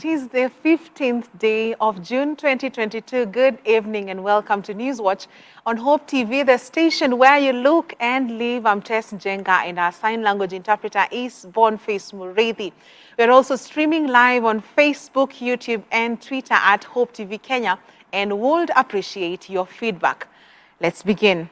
It is the 15th day of June 2022. Good evening and welcome to NewsWatch on Hope TV, the station where you look and live. I'm Tess Njenga and our sign language interpreter is Boniface Murithi. We're also streaming live on Facebook, YouTube and Twitter at Hope TV Kenya and would appreciate your feedback. Let's begin.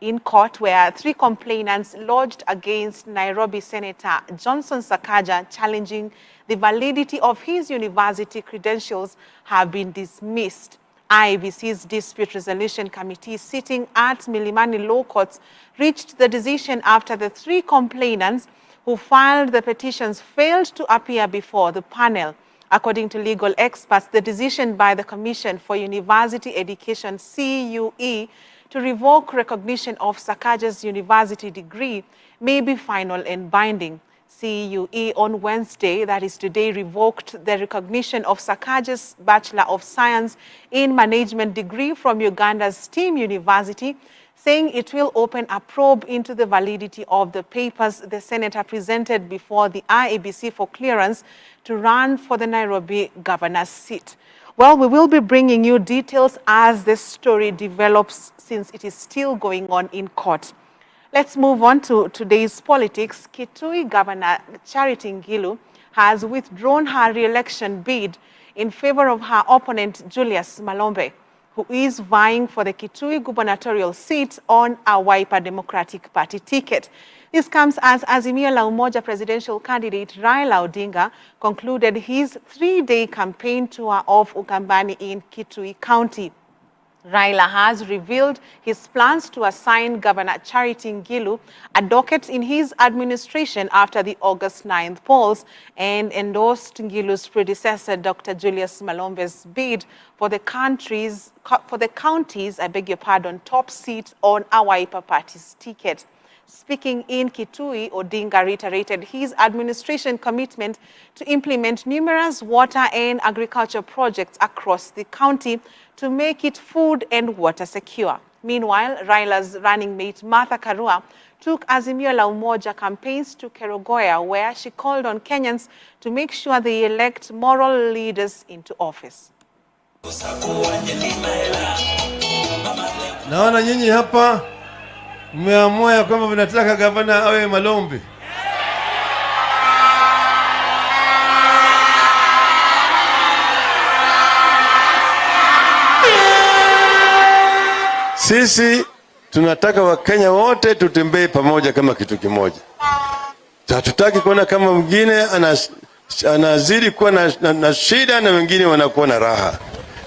In court, where 3 complainants lodged against Nairobi Senator Johnson Sakaja challenging the validity of his university credentials have been dismissed. IEBC's Dispute Resolution Committee sitting at Milimani Law Courts reached the decision after the 3 complainants who filed the petitions failed to appear before the panel. According to legal experts, the decision by the Commission for University Education, CUE, to revoke recognition of Sakaja's university degree may be final and binding. CUE on Wednesday, that is today, revoked the recognition of Sakaja's Bachelor of Science in Management degree from Uganda's STEM University, saying it will open a probe into the validity of the papers the senator presented before the IEBC for clearance to run for the Nairobi governor's seat. Well, we will be bringing you details as this story develops since it is still going on in court. Let's move on to today's politics. Kitui Governor Charity Ngilu has withdrawn her re-election bid in favor of her opponent Julius Malombe, who is vying for the Kitui gubernatorial seat on a Wiper Democratic Party ticket. This comes as Azimio la Umoja presidential candidate Raila Odinga concluded his 3-day campaign tour of Ukambani in Kitui County. Raila has revealed his plans to assign Governor Charity Ngilu a docket in his administration after the August 9th polls and endorsed Ngilu's predecessor, Dr. Julius Malombe's bid for the county's top seat on a Wiper Party's ticket. Speaking in Kitui, Odinga reiterated his administration commitment to implement numerous water and agriculture projects across the county to make it food and water secure. Meanwhile, Raila's running mate Martha Karua took Azimio la Umoja campaigns to Kerogoya, where she called on Kenyans to make sure they elect moral leaders into office. Naona nyinyi hapa mmeamua ya kwamba mnataka gavana awe Malombe. Sisi tunataka Wakenya wote tutembee pamoja kama kitu kimoja. Hatutaki kuona kama mwingine anazidi kuwa na shida na wengine wanakuwa na raha.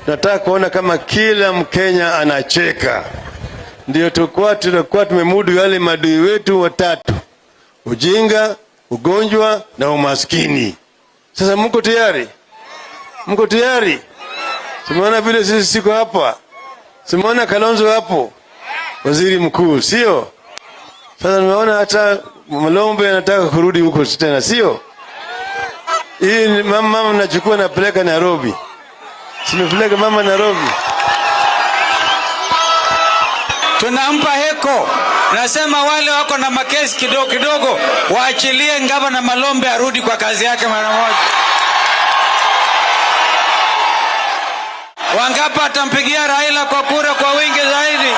Tunataka kuona kama kila Mkenya anacheka. Ndio tutakuwa tumemudu yale madui wetu watatu: ujinga, ugonjwa na umaskini. Sasa mko tayari? Mko tayari? Simuona vile sisi siko hapa. Simuona Kalonzo hapo, waziri mkuu, sio? Sasa nimeona hata Malombe anataka kurudi huko tena, sio? Hii mama nachukua napeleka Nairobi. Simepeleka mama Nairobi. Tunampa heko. Nasema wale wako na makesi kidogo kidogo waachilie Gavana Malombe arudi kwa kazi yake mara moja. Wangapi atampigia Raila kwa kura kwa wingi zaidi?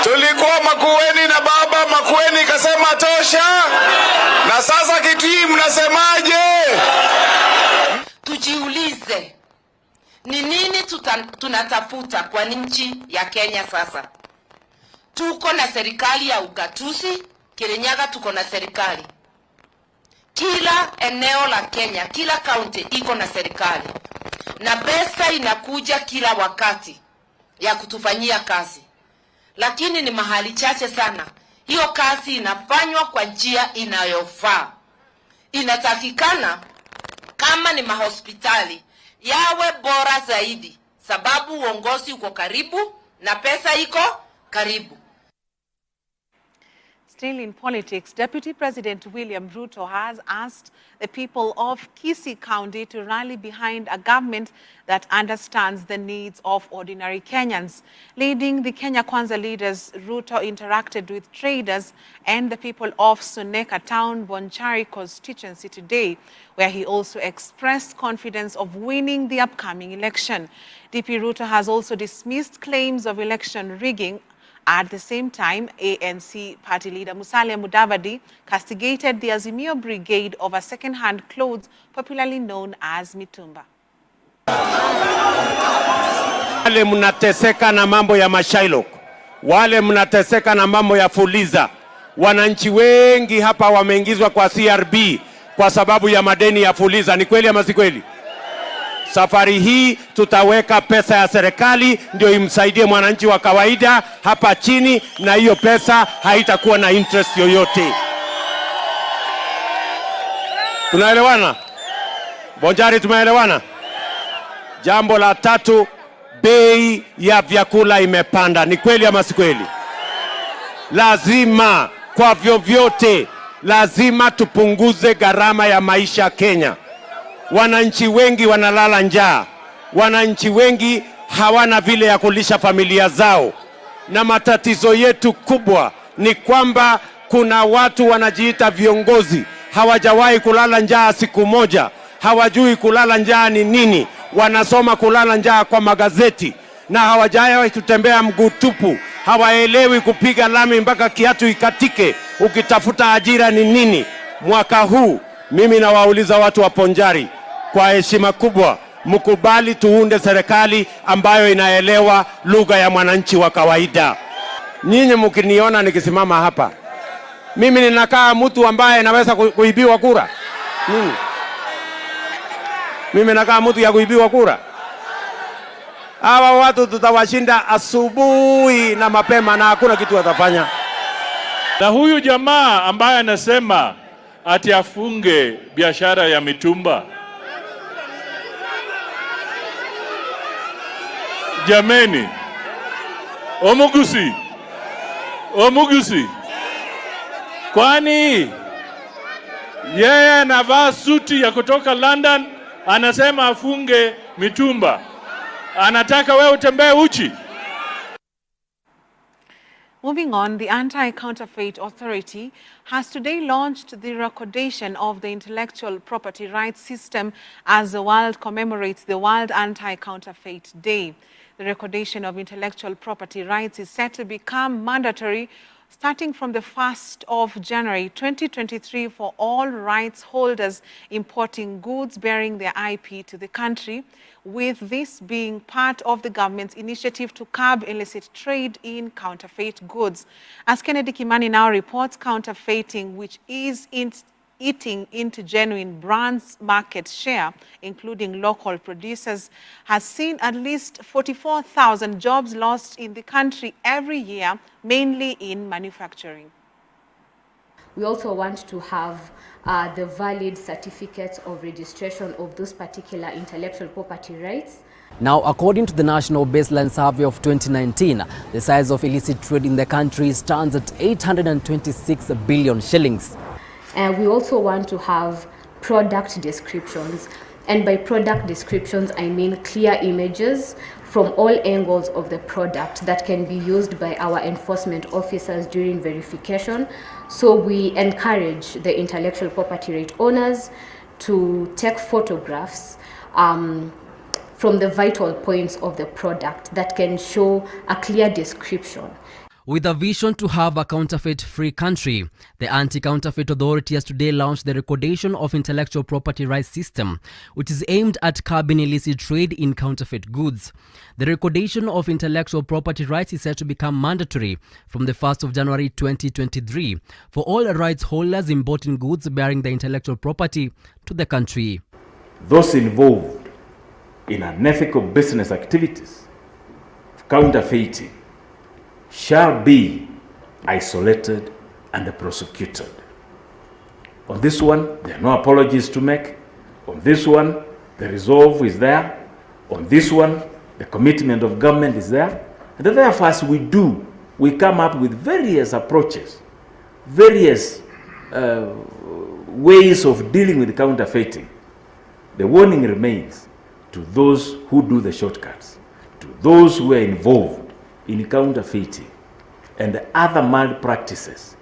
Tulikuwa Makueni na baba Makueni kasema tosha. Na sasa Kitui mnasemaje? Tujiulize, ni nini tunatafuta kwa nchi ya Kenya sasa? Tuko na serikali ya ugatuzi, Kirinyaga tuko na serikali. Kila eneo la Kenya, kila county iko na serikali. Na pesa inakuja kila wakati ya kutufanyia kazi. Lakini ni mahali chache sana hiyo kazi inafanywa kwa njia inayofaa. Inatakikana kama ni mahospitali yawe bora zaidi, sababu uongozi uko karibu na pesa iko karibu. Still in politics, Deputy President William Ruto has asked the people of Kisii County to rally behind a government that understands the needs of ordinary Kenyans. Leading the Kenya Kwanza leaders, Ruto interacted with traders and the people of Suneka Town, Bonchari constituency today, where he also expressed confidence of winning the upcoming election. DP Ruto has also dismissed claims of election rigging. At the same time, ANC party leader Musalia Mudavadi castigated the Azimio Brigade over second-hand clothes, popularly known as mitumba. Wale mnateseka na mambo ya mashailok, wale mnateseka na mambo ya fuliza. Wananchi wengi hapa wameingizwa kwa CRB kwa sababu ya madeni ya fuliza. Ni kweli ama si kweli? Safari hii tutaweka pesa ya serikali ndio imsaidie mwananchi wa kawaida hapa chini, na hiyo pesa haitakuwa na interest yoyote. Tunaelewana? Bonjari, tumeelewana? Jambo la tatu, bei ya vyakula imepanda. Ni kweli ama si kweli? Lazima kwa vyovyote, lazima tupunguze gharama ya maisha Kenya. Wananchi wengi wanalala njaa. Wananchi wengi hawana vile ya kulisha familia zao. Na matatizo yetu kubwa ni kwamba kuna watu wanajiita viongozi, hawajawahi kulala njaa siku moja. Hawajui kulala njaa ni nini. Wanasoma kulala njaa kwa magazeti na hawajawahi kutembea mguu tupu. Hawaelewi kupiga lami mpaka kiatu ikatike ukitafuta ajira ni nini. Mwaka huu mimi nawauliza watu wa Bonchari kwa heshima kubwa, mkubali tuunde serikali ambayo inaelewa lugha ya mwananchi wa kawaida. Nyinyi mkiniona nikisimama hapa, mimi ninakaa mtu ambaye anaweza kuibiwa kura? Mimi nakaa mtu ya kuibiwa kura? Hawa watu tutawashinda asubuhi na mapema na hakuna kitu watafanya. Na huyu jamaa ambaye anasema ati afunge biashara ya mitumba, jameni, Omugusi, kwani yeye anavaa suti ya kutoka London, anasema afunge mitumba, anataka wewe utembee uchi? Moving on, the Anti-Counterfeit Authority has today launched the recordation of the intellectual property rights system as the world commemorates the World Anti-Counterfeit Day. The recordation of intellectual property rights is set to become mandatory starting from the 1st of January 2023 for all rights holders importing goods bearing their IP to the country, with this being part of the government's initiative to curb illicit trade in counterfeit goods. As Kennedy Kimani now reports, counterfeiting, which is eating into genuine brands' market share, including local producers, has seen at least 44,000 jobs lost in the country every year, mainly in manufacturing. We also want to have the valid certificates of registration of those particular intellectual property rights. Now, according to the National Baseline Survey of 2019, the size of illicit trade in the country stands at 826 billion shillings. And we also want to have product descriptions. And by product descriptions, I mean clear images from all angles of the product that can be used by our enforcement officers during verification. So we encourage the intellectual property right owners to take photographs from the vital points of the product that can show a clear description. With a vision to have a counterfeit-free country, the Anti-Counterfeit Authority has today launched the Recordation of Intellectual Property Rights System, which is aimed at curbing illicit trade in counterfeit goods. The Recordation of Intellectual Property Rights is set to become mandatory from the 1st of January 2023 for all rights holders importing goods bearing the intellectual property to the country. Those involved in unethical business activities, counterfeiting, shall be isolated and prosecuted. On this one, there are no apologies to make. On this one, the resolve is there. On this one, the commitment of government is there. And therefore, as we come up with various approaches various ways of dealing with counterfeiting, the warning remains to those who do the shortcuts, to those who are involved in counterfeiting and other malpractices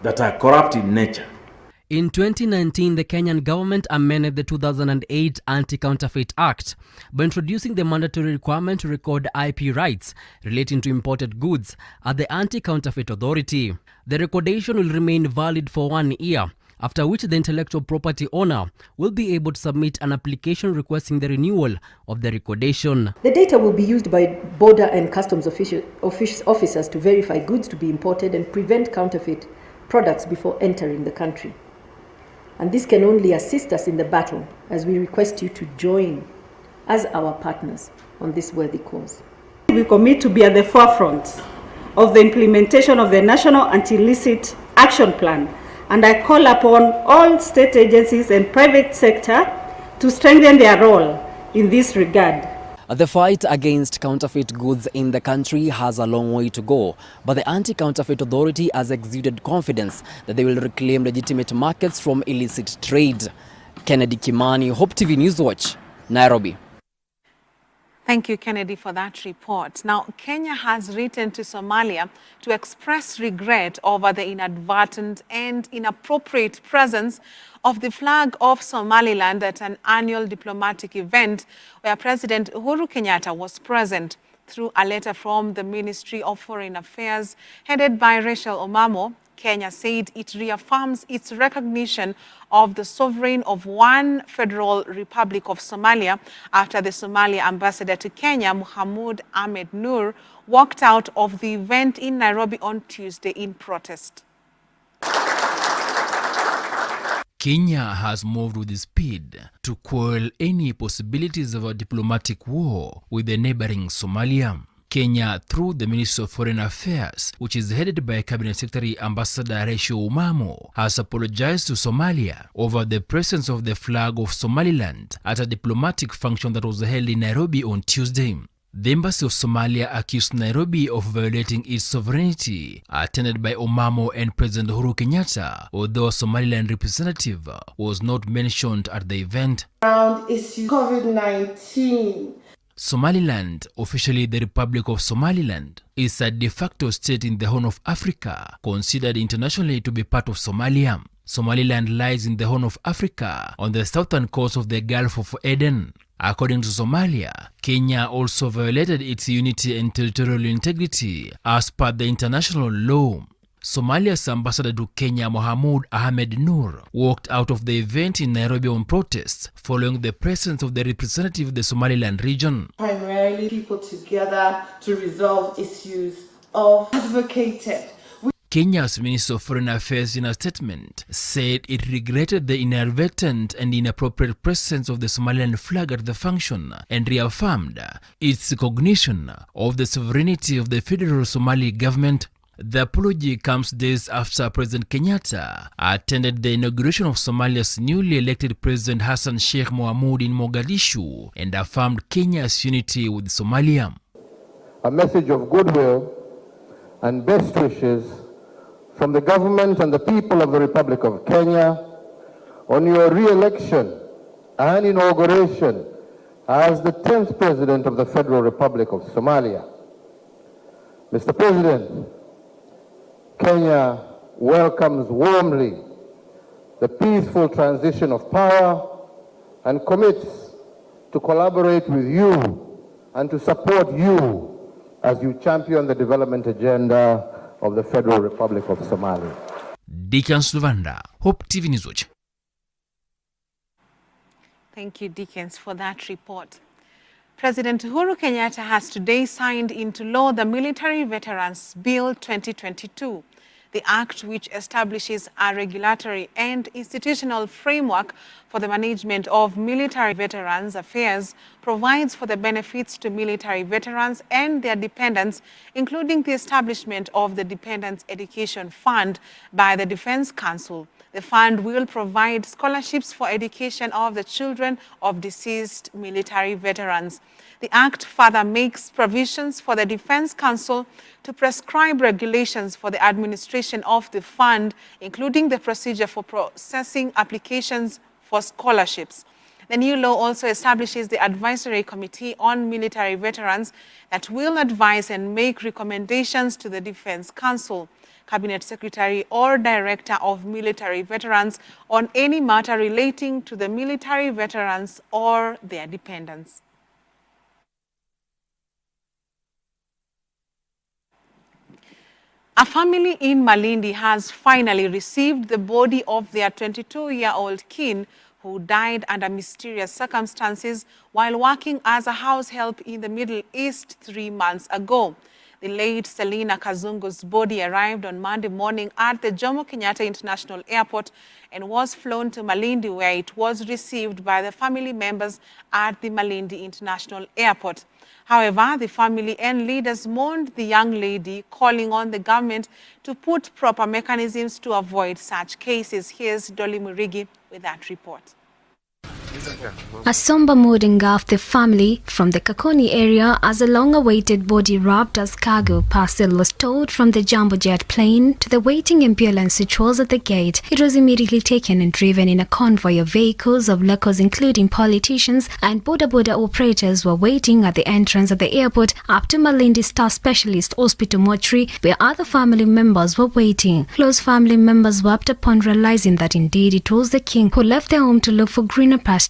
that are corrupt in nature. In 2019, the Kenyan government amended the 2008 Anti-Counterfeit Act by introducing the mandatory requirement to record IP rights relating to imported goods at the Anti-Counterfeit Authority. The recordation will remain valid for 1 year, after which the intellectual property owner will be able to submit an application requesting the renewal of the recordation. The data will be used by border and customs officers to verify goods to be imported and prevent counterfeit products before entering the country. And this can only assist us in the battle, as we request you to join as our partners on this worthy cause. We commit to be at the forefront of the implementation of the National Anti-Illicit Action Plan, and I call upon all state agencies and private sector to strengthen their role in this regard. The fight against counterfeit goods in the country has a long way to go, but the Anti-Counterfeit Authority has exuded confidence that they will reclaim legitimate markets from illicit trade. Kennedy Kimani, Hope TV Newswatch, Nairobi. Thank you, Kennedy, for that report. Now, Kenya has written to Somalia to express regret over the inadvertent and inappropriate presence of the flag of Somaliland at an annual diplomatic event where President Uhuru Kenyatta was present. Through a letter from the Ministry of Foreign Affairs, headed by Rachel Omamo, Kenya said it reaffirms its recognition of the sovereignty of one Federal Republic of Somalia after the Somalia ambassador to Kenya, Mohammed Ahmed Nur, walked out of the event in Nairobi on Tuesday in protest. Kenya has moved with speed to quell any possibilities of a diplomatic war with the neighboring Somalia. Kenya, through the Ministry of Foreign Affairs, which is headed by Cabinet Secretary Ambassador Rachel Omamo, has apologized to Somalia over the presence of the flag of Somaliland at a diplomatic function that was held in Nairobi on Tuesday. The Embassy of Somalia accused Nairobi of violating its sovereignty, attended by Omamo and President Uhuru Kenyatta, although a Somaliland representative was not mentioned at the event. Around issue COVID-19. Somaliland, officially the Republic of Somaliland, is a de facto state in the Horn of Africa, considered internationally to be part of Somalia. Somaliland lies in the Horn of Africa on the southern coast of the Gulf of Aden. According to Somalia, Kenya also violated its unity and territorial integrity as per the international law. Somalia's ambassador to Kenya, Mohammed Ahmed Nur, walked out of the event in Nairobi on protests following the presence of the representative of the Somaliland region. Primarily people together to resolve issues of advocated. Kenya's Minister of Foreign Affairs, in a statement, said it regretted the inadvertent and inappropriate presence of the Somaliland flag at the function and reaffirmed its recognition of the sovereignty of the federal Somali government. The apology comes days after President Kenyatta attended the inauguration of Somalia's newly elected President Hassan Sheikh Mohamud in Mogadishu and affirmed Kenya's unity with Somalia. A message of goodwill and best wishes from the government and the people of the Republic of Kenya on your re-election and inauguration as the 10th President of the Federal Republic of Somalia. Mr. President, Kenya welcomes warmly the peaceful transition of power and commits to collaborate with you and to support you as you champion the development agenda of the Federal Republic of Somalia. Dickens Luvanda, Hope TV Newswatch. Thank you, Dickens, for that report. President Uhuru Kenyatta has today signed into law the Military Veterans Bill 2022, the act which establishes a regulatory and institutional framework for for the Management of Military Veterans Affairs provides for the benefits to military veterans and their dependents, including the establishment of the Dependents Education Fund by the Defense Council. The fund will provide scholarships for education of the children of deceased military veterans. The Act further makes provisions for the Defense Council to prescribe regulations for the administration of the fund, including the procedure for processing applications for scholarships. The new law also establishes the Advisory Committee on Military Veterans that will advise and make recommendations to the Defense Council, Cabinet Secretary or Director of Military Veterans on any matter relating to the military veterans or their dependents. A family in Malindi has finally received the body of their 22-year-old kin who died under mysterious circumstances while working as a house help in the Middle East 3 months ago. The late Selina Kazungu's body arrived on Monday morning at the Jomo Kenyatta International Airport and was flown to Malindi, where it was received by the family members at the Malindi International Airport. However, the family and leaders mourned the young lady, calling on the government to put proper mechanisms to avoid such cases. Here's Dolly Murigi with that report. A somber mood engulfed the family from the Kakoni area as a long-awaited body wrapped as cargo parcel was towed from the jumbo jet plane to the waiting ambulance which was at the gate. It was immediately taken and driven in a convoy of vehicles of locals, including politicians and border operators, were waiting at the entrance of the airport up to Malindi Star Specialist Hospital mortuary, where other family members were waiting. Close family members wept upon realizing that indeed it was the king who left their home to look for greener pastures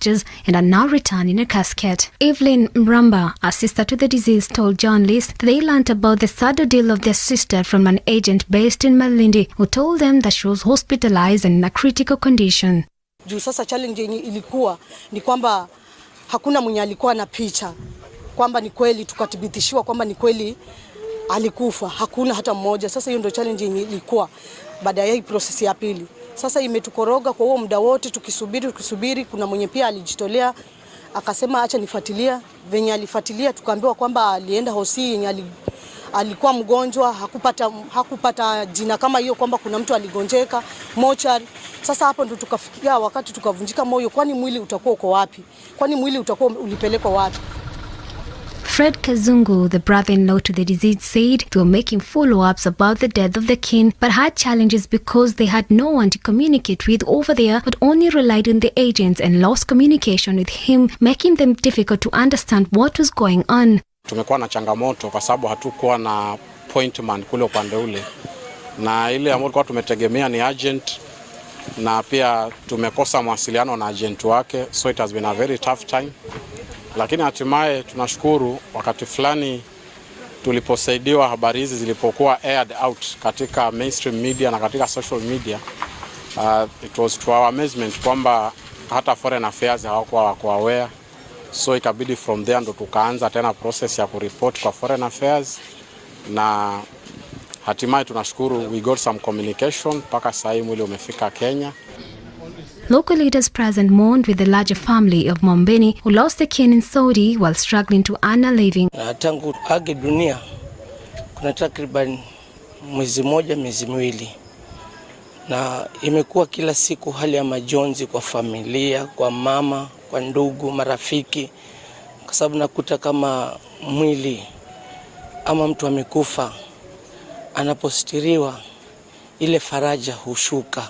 and are now returned in a casket. Evelyn Mramba, a sister to the deceased, told journalists they learned about the sad ordeal of their sister from an agent based in Malindi who told them that she was hospitalized and in a critical condition. Juu sasa challenge ilikuwa ni kwamba hakuna mwenye alikuwa na picha kwamba ni kweli, tukathibitishiwa kwamba ni kweli alikufa, hakuna hata mmoja. Sasa hiyo ndio challenge ilikuwa baada ya hii process ya pili. Sasa imetukoroga kwa huo muda wote tukisubiri. Kuna mwenye pia alijitolea akasema acha nifuatilia. Venye alifuatilia tukaambiwa kwamba alienda hosi yenye alikuwa mgonjwa, hakupata jina kama hiyo kwamba kuna mtu aligonjeka mochari. Sasa hapo ndo tukafikia wakati tukavunjika moyo, kwani mwili utakuwa uko wapi? Kwani mwili utakuwa ulipelekwa wapi? Fred Kazungu, the brother-in-law to the deceased, said they were making follow-ups about the death of the king but had challenges because they had no one to communicate with over there but only relied on the agents and lost communication with him, making them difficult to understand what was going on. Tumekuwa na changamoto kwa sababu hatukuwa na appointment kule upande ule, na ile ambayo tulikuwa tumetegemea ni agent, na pia tumekosa mawasiliano na agent wake, so it has been a very tough time. Lakini hatimaye tunashukuru wakati fulani tuliposaidiwa habari hizi zilipokuwa aired out katika mainstream media na katika social media, it was to our amazement kwamba hata foreign affairs hawakuwa wako aware, so ikabidi from there ndo tukaanza tena process ya kureport kwa foreign affairs, na hatimaye tunashukuru we got some communication mpaka sasa mwili umefika Kenya. Local leaders present mourned with the larger family of Mombeni who lost their kin in Saudi while struggling to earn a living. Tangu age dunia kuna takriban mwezi moja miezi miwili, na imekuwa kila siku hali ya majonzi kwa familia, kwa mama, kwa ndugu, marafiki, kwa sababu nakuta kama mwili ama mtu amekufa anapostiriwa ile faraja hushuka.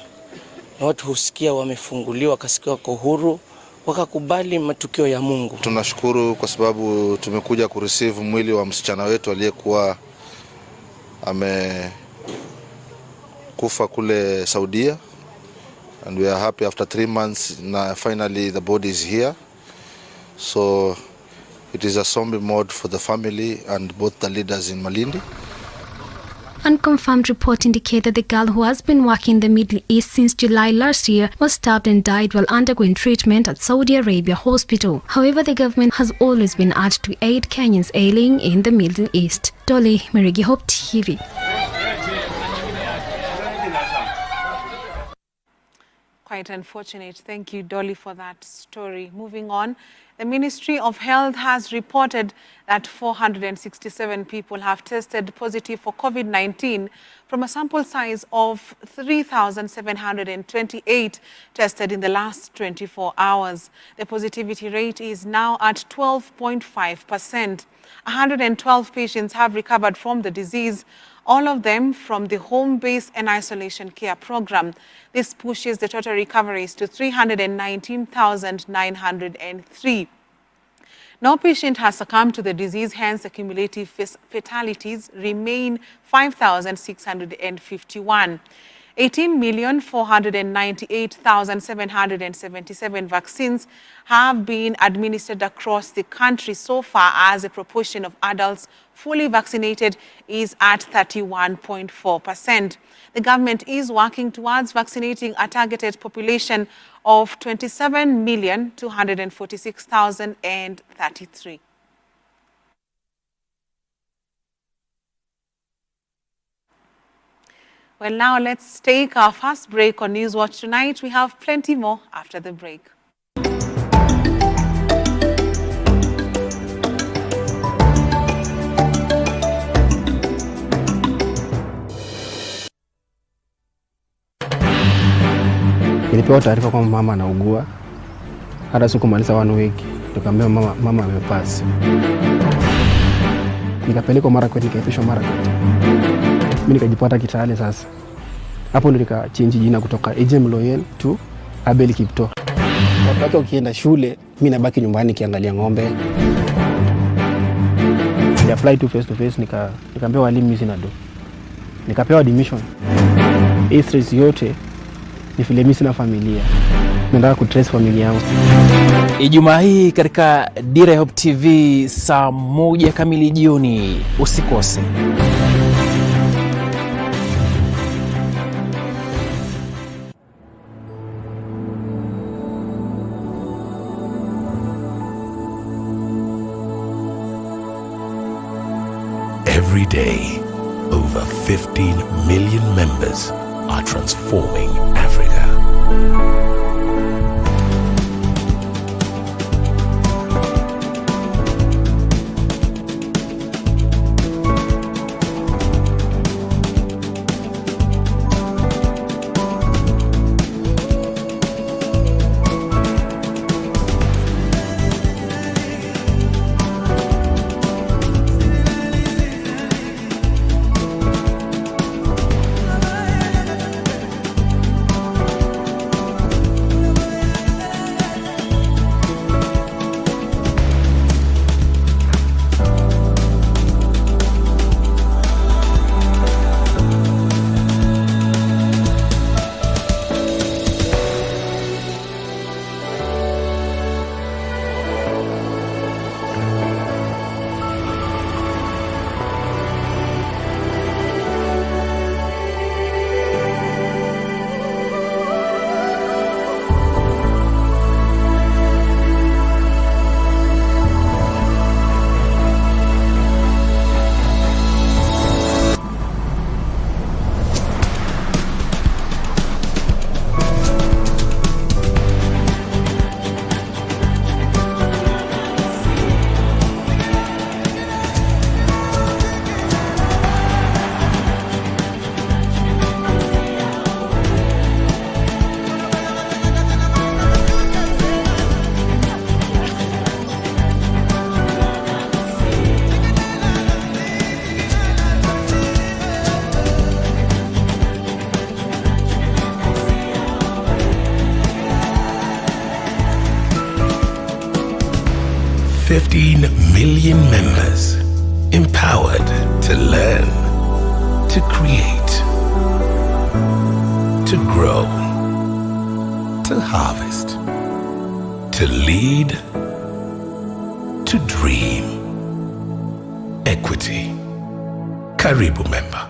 Na watu husikia wamefunguliwa, wakasikia wako huru, wakakubali matukio ya Mungu. Tunashukuru kwa sababu tumekuja kureceive mwili wa msichana wetu aliyekuwa amekufa kule Saudia, and we are happy after 3 months now finally the body is here. So it is a somber mood for the family and both the leaders in Malindi. Unconfirmed reports indicate that the girl who has been working in the Middle East since July last year was stabbed and died while undergoing treatment at Saudi Arabia hospital. However, the government has always been urged to aid Kenyans ailing in the Middle East. Dolly Murigi, Hope TV. Quite unfortunate. Thank you, Dolly, for that story. Moving on, the Ministry of Health has reported that 467 people have tested positive for COVID-19 from a sample size of 3,728 tested in the last 24 hours. The positivity rate is now at 12.5%. 112 patients have recovered from the disease, all of them from the home-based and isolation care program. This pushes the total recoveries to 319,903. No patient has succumbed to the disease, hence the cumulative fatalities remain 5,651. 18,498,777 vaccines have been administered across the country so far, as the proportion of adults fully vaccinated is at 31.4%. The government is working towards vaccinating a targeted population of 27,246,033. Well, now let's take our first break on NewsWatch Tonight. We have plenty more after the break. Nilipewa taarifa kwamba mama anaugua. Hata sikumaliza 1 wiki, tukaambia mama amepasi. Nikapelekwa Marakwet, nikaitishwa Marakwet. Mimi nikajipata Kitale sasa. Hapo ndo nikachange jina kutoka Ejem Loyel to Abel Kipto. Wakati ukienda shule, mimi nabaki nyumbani nikiangalia ng'ombe. Nili apply to face, nikaambiwa walimu mimi sina do. Nikapewa admission. Stress yote ni vile mimi sina familia. Nataka kutrace familia yangu. Ijumaa hii katika Dira ya Hope TV saa 1 kamili jioni, usikose. Every day, over 15 million members are transforming Africa. million members, empowered to learn, to create, to grow, to harvest, to lead, to dream. Equity. Karibu member.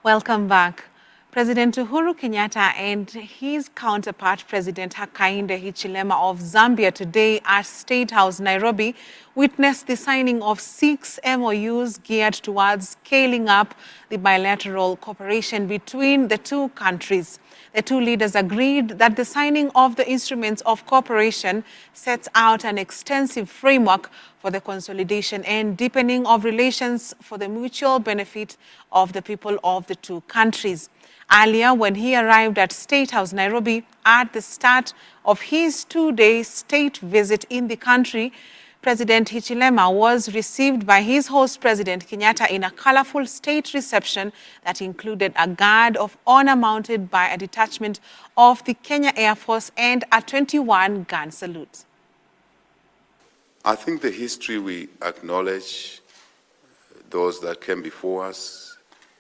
Welcome back. President Uhuru Kenyatta and his counterpart, President Hakainde Hichilema of Zambia, today at State House, Nairobi, witnessed the signing of 6 MOUs geared towards scaling up the bilateral cooperation between the two countries. The two leaders agreed that the signing of the instruments of cooperation sets out an extensive framework for the consolidation and deepening of relations for the mutual benefit of the people of the two countries. Earlier, when he arrived at State House, Nairobi, at the start of his 2-day state visit in the country, President Hichilema was received by his host, President Kenyatta, in a colorful state reception that included a guard of honor mounted by a detachment of the Kenya Air Force and a 21-gun salute. I think the history we acknowledge, those that came before us,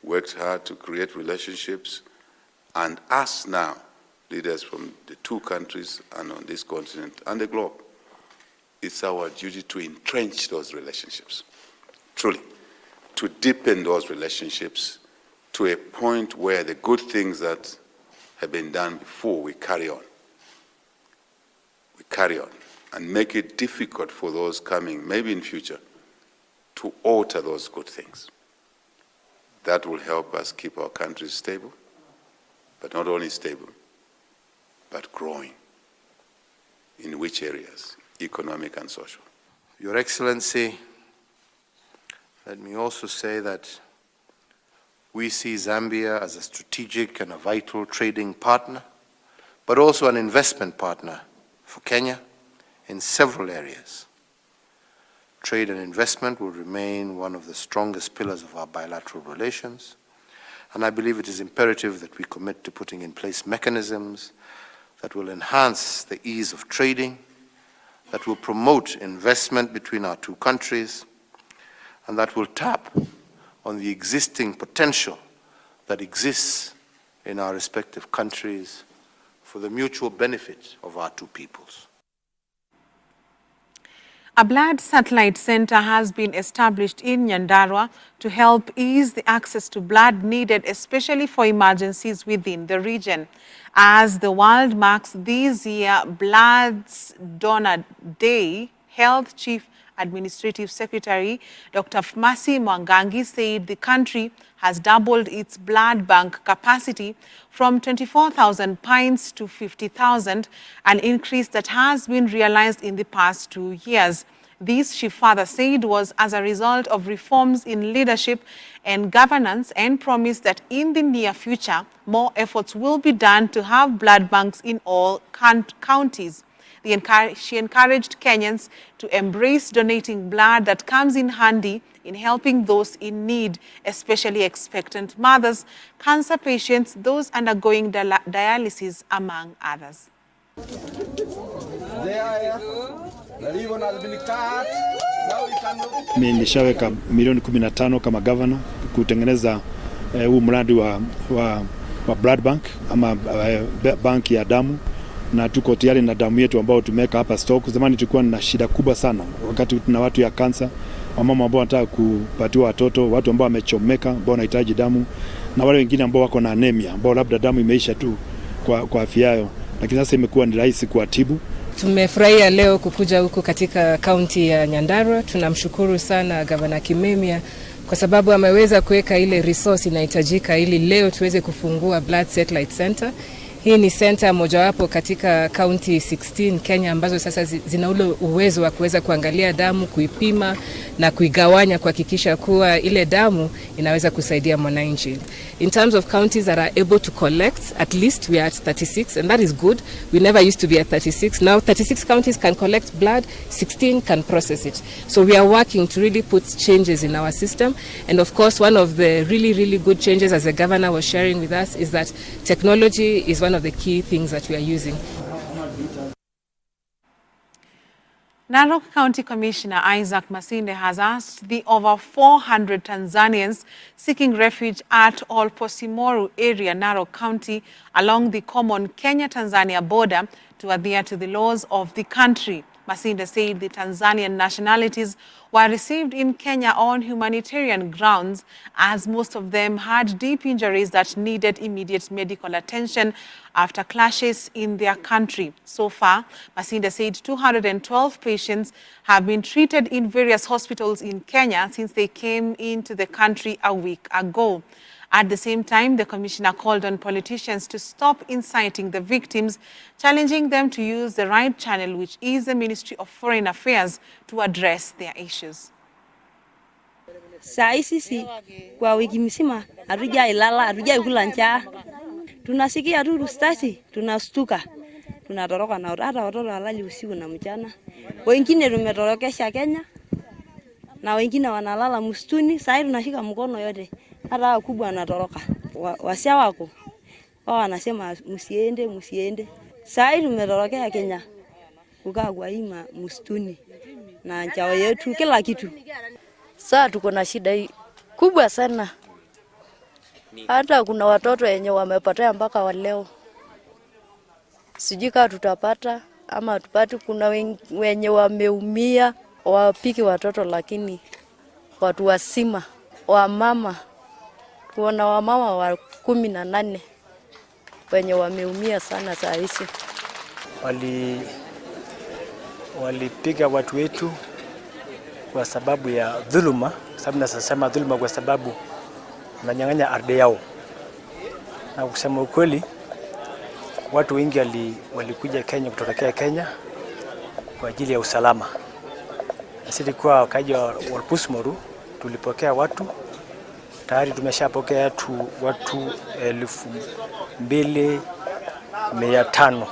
worked hard to create relationships, and us now, leaders from the two countries and on this continent and the globe, it's our duty to entrench those relationships, truly, to deepen those relationships to a point where the good things that have been done before, we carry on. We carry on and make it difficult for those coming, maybe in future, to alter those good things. That will help us keep our countries stable, but not only stable, but growing. In which areas? Economic and social. Your Excellency, let me also say that we see Zambia as a strategic and a vital trading partner, but also an investment partner for Kenya in several areas. Trade and investment will remain one of the strongest pillars of our bilateral relations, and I believe it is imperative that we commit to putting in place mechanisms that will enhance the ease of trading, that will promote investment between our two countries, and that will tap on the existing potential that exists in our respective countries for the mutual benefit of our two peoples. A blood satellite center has been established in Nyandarua to help ease the access to blood needed, especially for emergencies within the region. As the world marks this year Blood Donor Day, Health Chief Administrative Secretary Dr. Mercy Mwangangi said the country has doubled its blood bank capacity from 24,000 pints to 50,000, an increase that has been realized in the past 2 years. This, she further said, was as a result of reforms in leadership and governance, and promised that in the near future, more efforts will be done to have blood banks in all counties. She encouraged Kenyans to embrace donating blood that comes in handy in helping those in need, especially expectant mothers, cancer patients, those undergoing dialysis, among others. Mimi nishaweka milioni 15 kama governor kutengeneza huu mradi wa blood bank ama bank ya damu, na tuko tayari na damu yetu ambao tumeweka hapa stock. Zamani tulikuwa na shida kubwa sana wakati tuna watu ya kansa, wamama ambao wanataka kupatiwa watoto, watu ambao wamechomeka ambao wanahitaji damu, na wale wengine ambao wako na anemia ambao labda damu imeisha tu kwa afya yao, lakini sasa imekuwa ni rahisi kuatibu. Tumefurahia leo kukuja huku katika kaunti ya Nyandarua. Tunamshukuru sana Gavana Kimemia kwa sababu ameweza kuweka ile resource inahitajika ili leo tuweze kufungua Blood Satellite Center. Hii ni center mojawapo katika county 16 Kenya ambazo sasa zina ule uwezo wa kuweza kuangalia damu, kuipima na kuigawanya kuhakikisha kuwa ile damu inaweza kusaidia mwananchi. In terms of counties that are able to collect, at least we are at 36, and that is good. We never used to be at 36. Now 36 counties can collect blood, 16 can process it. So we are working to really put changes in our system. And of course, one of the really good changes, as the governor was sharing with us, is that technology is one of the key things that we are using. Narok County Commissioner Isaac Masinde has asked the over 400 Tanzanians seeking refuge at Olposimoru area, Narok County, along the common Kenya-Tanzania border to adhere to the laws of the country. Masinda said the Tanzanian nationalities were received in Kenya on humanitarian grounds, as most of them had deep injuries that needed immediate medical attention after clashes in their country. So far, Masinda said 212 patients have been treated in various hospitals in Kenya since they came into the country a week ago. At the same time, the commissioner called on politicians to stop inciting the victims, challenging them to use the right channel, which is the Ministry of Foreign Affairs, to address their issues. Saa sisi kwa wiki mzima hatujailala, hatujaikula njaa. Tunasikia tu risasi, tunastuka. Tunatoroka na hata watoto halali usiku na mchana. Wengine tumetorokesha Kenya na wengine wanalala msituni. Sasa tunashika mkono yote. Hata wakubwa wanatoroka. Wasia wako wao wanasema msiende, msiende. Sasa tumetorokea Kenya. Kukaa kwa hima msituni na njaa yetu kila kitu. Sasa tuko na shida kubwa sana. Hata kuna watoto wenye wamepotea mpaka wa leo. Sijui kama tutapata ama tupati. Kuna wenye wameumia, wapiki watoto, lakini watu wasima, wamama. Kuna wamama wa 18 wenye wameumia sana saa hizi. Walipiga watu wetu kwa sababu ya dhuluma, sababu nasema dhuluma kwa sababu wananyang'anya ardhi yao. Na kusema ukweli, watu wengi walikuja Kenya kutokea Kenya kwa ajili ya usalama. Sisi kwa wakaji wa Walpusmoru tulipokea watu, tayari tumeshapokea watu 2,500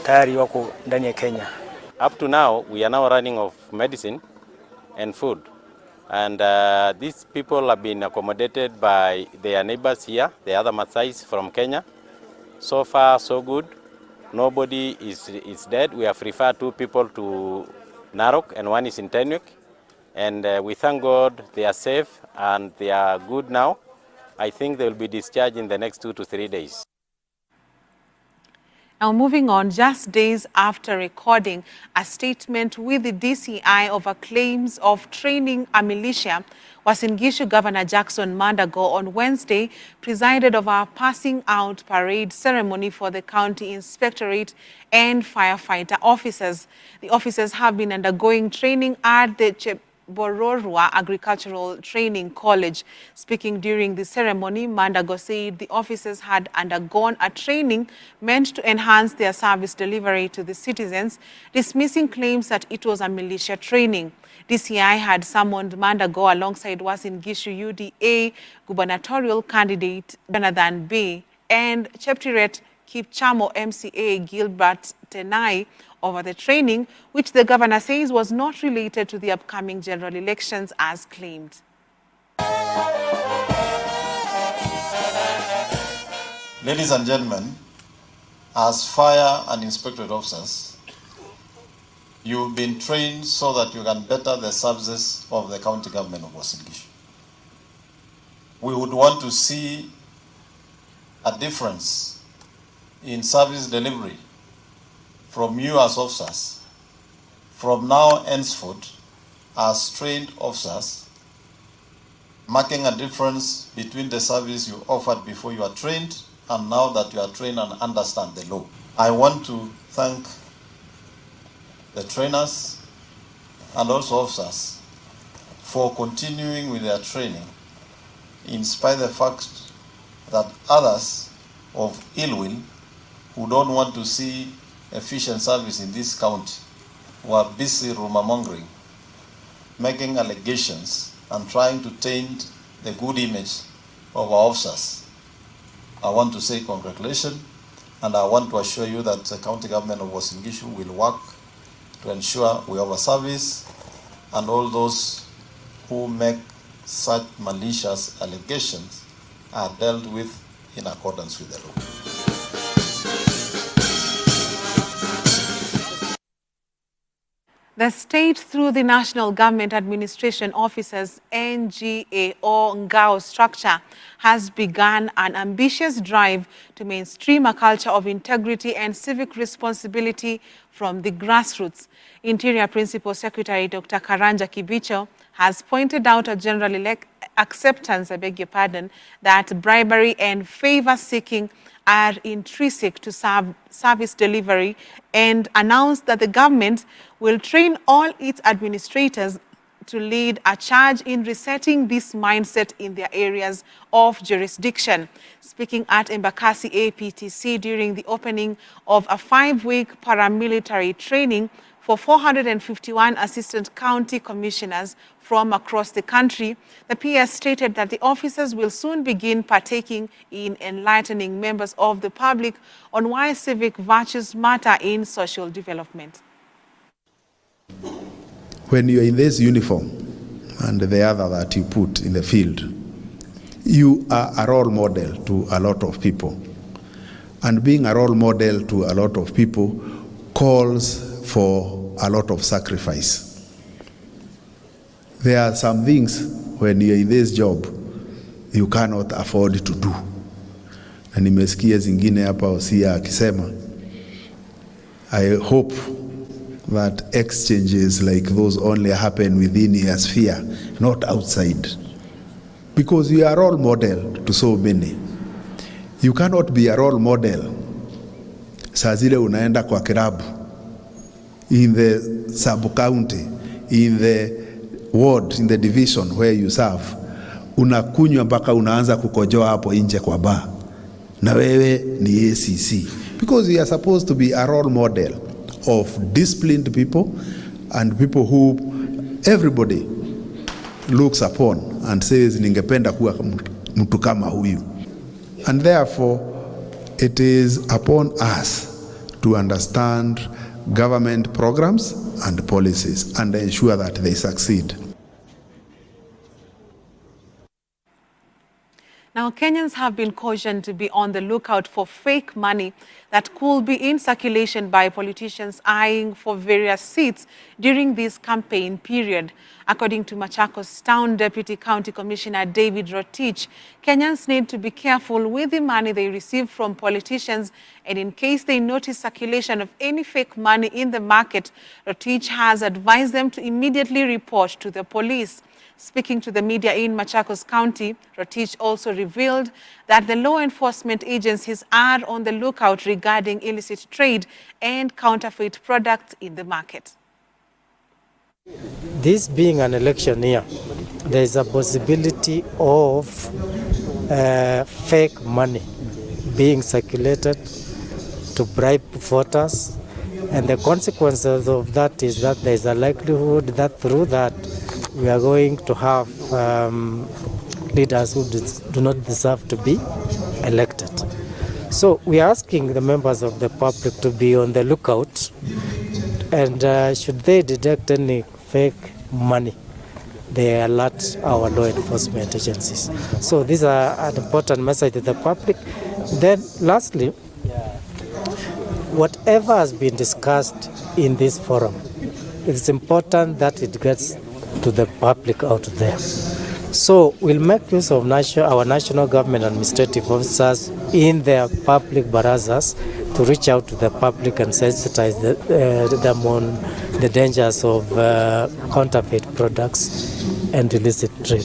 tayari wako ndani ya Kenya. Up to now, we are now running of medicine and food. And these people have been accommodated by their neighbors here, the other Maasais from Kenya. So far, so good. Nobody is dead. We have referred 2 people to Narok and 1 is in Tenwick. And we thank God they are safe and they are good now. I think they will be discharged in the next 2 to 3 days. Now moving on, just days after recording a statement with the DCI over claims of training a militia, Uasin Gishu Governor Jackson Mandago on Wednesday presided over a passing out parade ceremony for the county inspectorate and firefighter officers. The officers have been undergoing training at the Bororua Agricultural Training College. Speaking during the ceremony, Mandago said the officers had undergone a training meant to enhance their service delivery to the citizens, dismissing claims that it was a militia training. DCI had summoned Mandago alongside Uasin Gishu UDA gubernatorial candidate Jonathan B. and Cheptiret Kipchamo MCA Gilbert Tenai over the training, which the governor says was not related to the upcoming general elections as claimed. Ladies and gentlemen, as fire and inspectorate officers, you've been trained so that you can better the services of the county government of Uasin Gishu. We would want to see a difference in service delivery from you as officers, from now henceforth as trained officers, marking a difference between the service you offered before you are trained and now that you are trained and understand the law. I want to thank the trainers and also officers for continuing with their training in spite of the fact that others of ill will who don't want to see efficient service in this county were busy rumor-mongering, making allegations and trying to taint the good image of our officers. I want to say congratulations, and I want to assure you that the county government of Uasin Gishu will work to ensure we have a service and all those who make such malicious allegations are dealt with in accordance with the law. The state, through the National Government Administration Officers NGA or NGAO structure, has begun an ambitious drive to mainstream a culture of integrity and civic responsibility from the grassroots. Interior Principal Secretary Dr. Karanja Kibicho has pointed out a general acceptance, that bribery and favor-seeking are intrinsic to service delivery, and announced that the government will train all its administrators to lead a charge in resetting this mindset in their areas of jurisdiction. Speaking at Embakasi APTC during the opening of a 5-week paramilitary training for 451 assistant county commissioners from across the country, the PS stated that the officers will soon begin partaking in enlightening members of the public on why civic virtues matter in social development. When you're in this uniform and the other that you put in the field, you are a role model to a lot of people. And being a role model to a lot of people calls for a lot of sacrifice. There are some things when you're in this job you cannot afford to do. Na nimesikia zingine hapa Osia akisema, I hope that exchanges like those only happen within your sphere, not outside. Because you are a role model to so many. You cannot be a role model saa zile unaenda kwa kirabu, in the sub-county, in the ward, in the division where you serve, unakunywa mpaka unaanza kukojoa hapo nje kwa bar, na wewe ni ACC. Because you are supposed to be a role model of disciplined people and people who everybody looks upon and says, ningependa kuwa mtu kama huyu. And therefore, it is upon us to understand government programs and policies and ensure that they succeed. Now, Kenyans have been cautioned to be on the lookout for fake money that could be in circulation by politicians eyeing for various seats during this campaign period. According to Machakos Town Deputy County Commissioner David Rotich, Kenyans need to be careful with the money they receive from politicians, and in case they notice circulation of any fake money in the market, Rotich has advised them to immediately report to the police. Speaking to the media in Machakos County, Rotich also revealed that the law enforcement agencies are on the lookout regarding illicit trade and counterfeit products in the market. This being an election year, there is a possibility of fake money being circulated to bribe voters, and the consequences of that is that there is a likelihood that through that we are going to have leaders who do not deserve to be elected. So we are asking the members of the public to be on the lookout, and should they detect any fake money, they alert our law enforcement agencies. So these are an important message to the public. Then lastly, whatever has been discussed in this forum, it's important that it gets to the public out there. So we'll make use of our national government administrative officers in their public barazas to reach out to the public and sensitize them on the dangers of counterfeit products and illicit trade.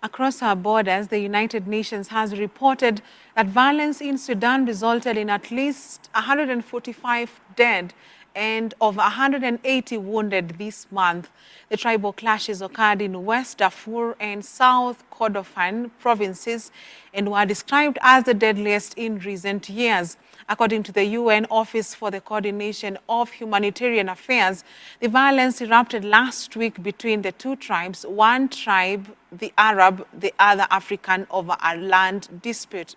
Across our borders, the United Nations has reported that violence in Sudan resulted in at least 145 dead and over 180 wounded this month. The tribal clashes occurred in West Darfur and South Kordofan provinces and were described as the deadliest in recent years. According to the UN Office for the Coordination of Humanitarian Affairs, the violence erupted last week between the two tribes, one tribe, the Arab, the other African, over a land dispute.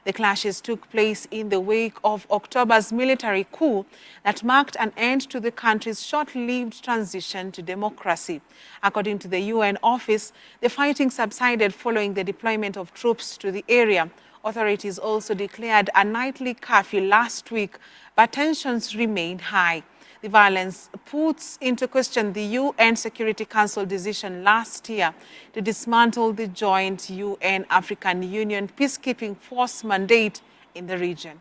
The clashes took place in the wake of October's military coup that marked an end to the country's short-lived transition to democracy. According to the UN office, the fighting subsided following the deployment of troops to the area. Authorities also declared a nightly curfew last week, but tensions remain high. The violence puts into question the UN Security Council decision last year to dismantle the joint UN-African Union peacekeeping force mandate in the region.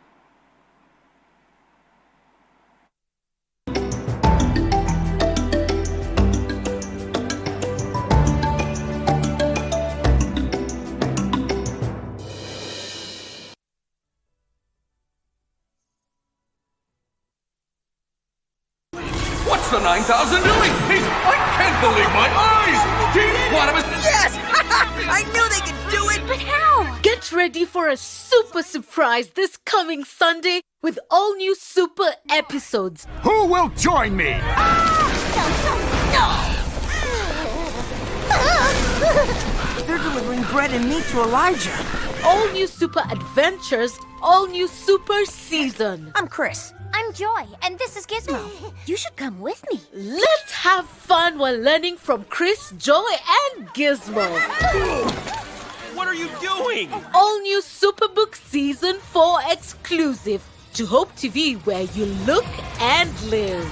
What's the 9,000 doing? I can't believe my eyes! Yes! I knew they could do it! But how? Get ready for a super surprise this coming Sunday with all new super episodes. Who will join me? They're delivering bread and meat to Elijah. All new super adventures, all new super season. I'm Chris. I'm Joy, and this is Gizmo. You should come with me. Let's have fun while learning from Chris, Joy, and Gizmo. What are you doing? All new Superbook Season 4 exclusive to Hope TV, where you look and live.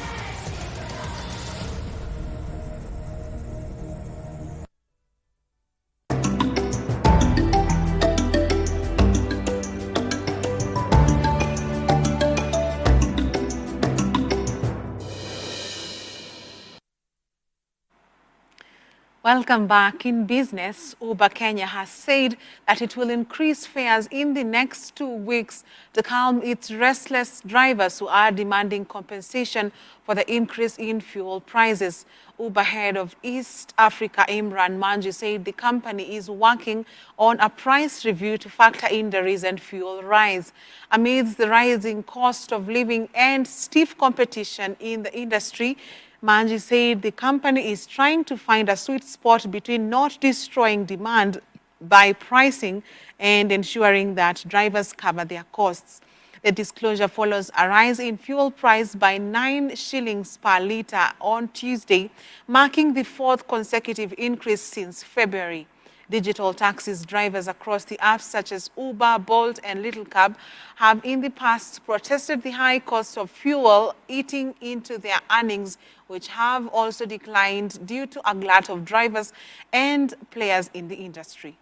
Welcome back. In business, Uber Kenya has said that it will increase fares in the next 2 weeks to calm its restless drivers who are demanding compensation for the increase in fuel prices. Uber head of East Africa, Imran Manji, said the company is working on a price review to factor in the recent fuel rise. Amidst the rising cost of living and stiff competition in the industry, Manji said the company is trying to find a sweet spot between not destroying demand by pricing and ensuring that drivers cover their costs. The disclosure follows a rise in fuel price by 9 shillings per litre on Tuesday, marking the 4th consecutive increase since February. Digital taxis drivers across the apps such as Uber, Bolt, and Little Cab have in the past protested the high cost of fuel eating into their earnings, which have also declined due to a glut of drivers and players in the industry.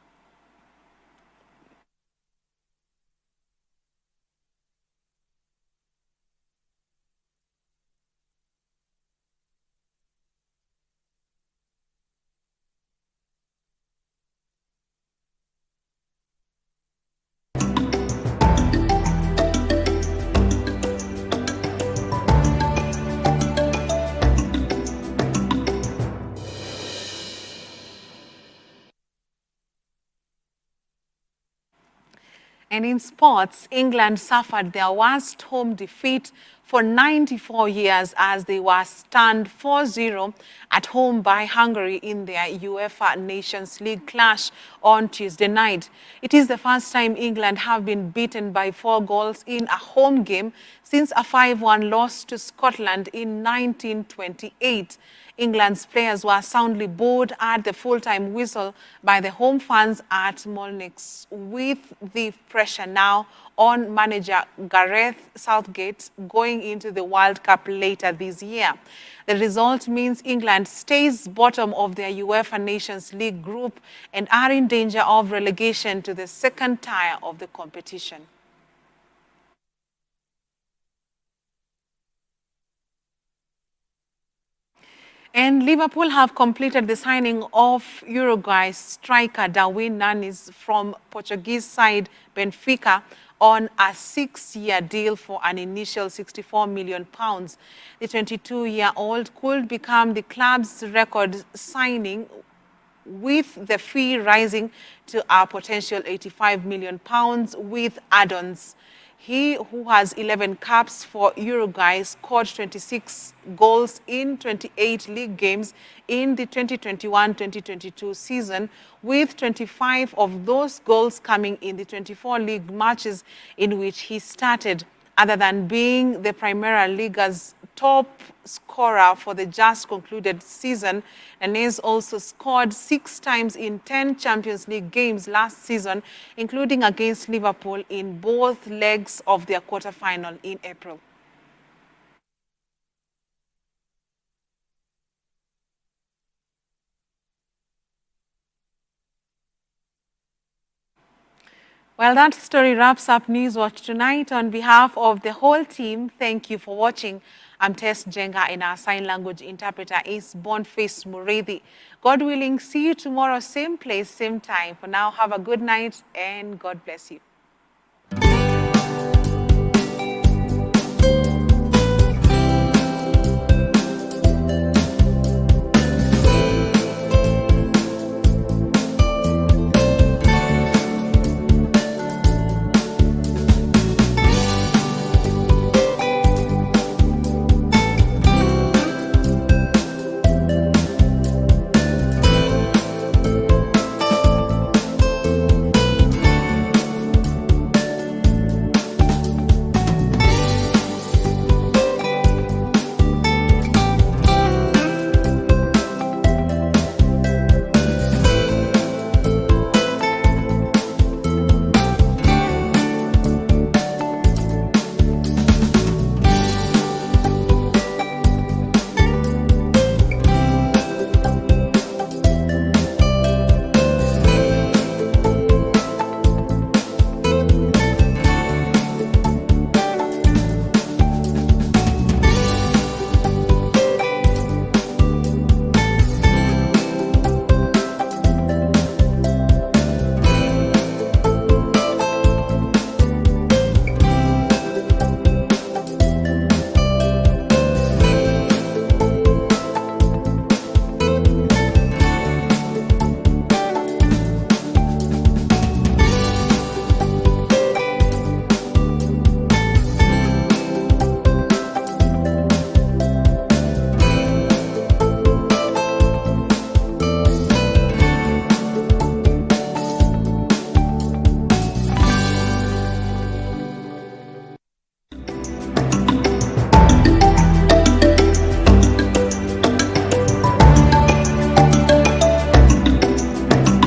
And in sports, England suffered their worst home defeat for 94 years as they were stunned 4-0 at home by Hungary in their UEFA Nations League clash on Tuesday night. It is the first time England have been beaten by 4 goals in a home game since a 5-1 loss to Scotland in 1928. England's players were soundly booed at the full-time whistle by the home fans at Molnix, with the pressure now on manager Gareth Southgate going into the World Cup later this year. The result means England stays bottom of their UEFA Nations League group and are in danger of relegation to the second tier of the competition. And Liverpool have completed the signing of Uruguay striker Darwin Nunes from Portuguese side Benfica on a 6-year deal for an initial £64 million. The 22-year-old could become the club's record signing, with the fee rising to a potential £85 million with add-ons. He, who has 11 caps for Uruguay, scored 26 goals in 28 league games in the 2021-2022 season, with 25 of those goals coming in the 24 league matches in which he started. Other than being the Primera Liga's top scorer for the just concluded season. Nunez also scored 6 times in 10 Champions League games last season, including against Liverpool in both legs of their quarter-final in April. Well, that story wraps up NewsWatch tonight. On behalf of the whole team, thank you for watching. I'm Tess Jenga, and our sign language interpreter is Boniface Muredi. God willing, see you tomorrow, same place, same time. For now, have a good night and God bless you.